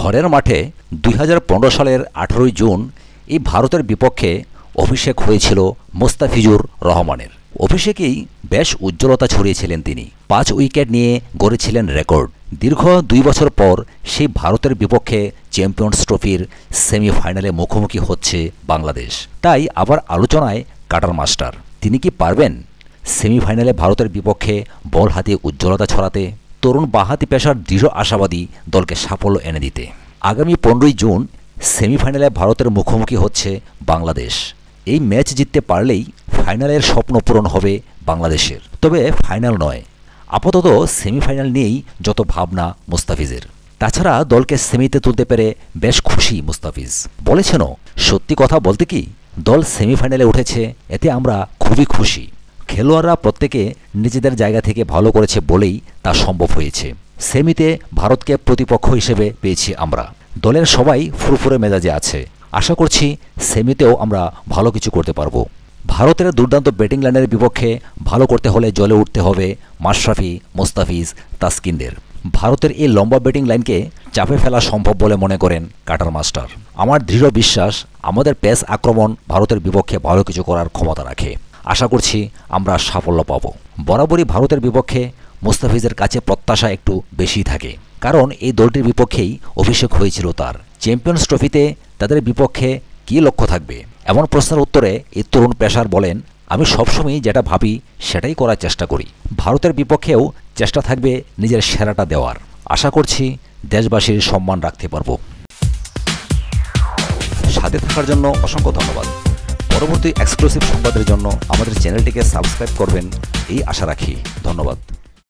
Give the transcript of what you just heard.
ঘরের মাঠে 2015 সালের 18 জুন এই ভারতের বিপক্ষে অভিষেক হয়েছিল মোস্তাফিজুর রহমানের। অভিষেকেই বেশ উজ্জ্বলতা ছড়িয়েছিলেন তিনি। 5 উইকেট নিয়ে গড়েছিলেন রেকর্ড। দীর্ঘ 2 বছর পর সেই ভারতের বিপক্ষে চ্যাম্পিয়ন্স ট্রফির সেমিফাইনালে মুখোমুখি হচ্ছে বাংলাদেশ। তাই আবার আলোচনায় কাটার মাস্টার। তিনি কি পারবেন সেমিফাইনালে ভারতের বিপক্ষে বল হাতে উজ্জ্বলতা ছড়াতে? তরুণ বাঁহাতি পেসার দৃঢ় আশাবাদী দলকে সাফল্য এনে দিতে। আগামী 15 জুন সেমিফাইনালে ভারতের মুখোমুখি হচ্ছে বাংলাদেশ। এই ম্যাচ জিততে পারলেই ফাইনালের স্বপ্ন পূরণ হবে বাংলাদেশের। তবে ফাইনাল নয়, আপাতত সেমিফাইনাল নিয়েই যত ভাবনা মুস্তাফিজের। তাছাড়া দলকে সেমিতে তুলতে পেরে বেশ খুশি মুস্তাফিজ। বলেছেনও, সত্যি কথা বলতে কি, দল সেমিফাইনালে উঠেছে, এতে আমরা খুবই খুশি। খেলোয়াড়রা প্রত্যেকে নিজেদের জায়গা থেকে ভালো করেছে বলেই তা সম্ভব হয়েছে। সেমিতে ভারতকে প্রতিপক্ষ হিসেবে পেয়েছি আমরা। দলের সবাই ফুরফুরে মেজাজে আছে। আশা করছি সেমিতেও আমরা ভালো কিছু করতে পারবো। ভারতের দুর্দান্ত ব্যাটিং লাইনের বিপক্ষে ভালো করতে হলে জ্বলে উঠতে হবে মাশরাফি, মুস্তাফিজ, তাসকিনদের। ভারতের এই লম্বা ব্যাটিং লাইনকে চাপে ফেলা সম্ভব বলে মনে করেন কাটার মাস্টার। আমার দৃঢ় বিশ্বাস আমাদের পেস আক্রমণ ভারতের বিপক্ষে ভালো কিছু করার ক্ষমতা রাখে। আশা করছি আমরা সাফল্য পাব। বরাবরই ভারতের বিপক্ষে মুস্তাফিজের কাছে প্রত্যাশা একটু বেশি থাকে, কারণ এই দলটির বিপক্ষেই অভিষেক হয়েছিল তার। চ্যাম্পিয়ন্স ট্রফিতে তাদের বিপক্ষে কী লক্ষ্য থাকবে, এমন প্রশ্নের উত্তরে এই তরুণ পেসার বলেন, আমি সবসময় যেটা ভাবি সেটাই করার চেষ্টা করি। ভারতের বিপক্ষেও চেষ্টা থাকবে নিজের সেরাটা দেওয়ার। আশা করছি দেশবাসীর সম্মান রাখতে পারব। সাথে থাকার জন্য অসংখ্য ধন্যবাদ। পরবর্তী এক্সক্লুসিভ সংবাদের জন্য আমাদের চ্যানেলটিকে সাবস্ক্রাইব করবেন এই আশা রাখি। ধন্যবাদ।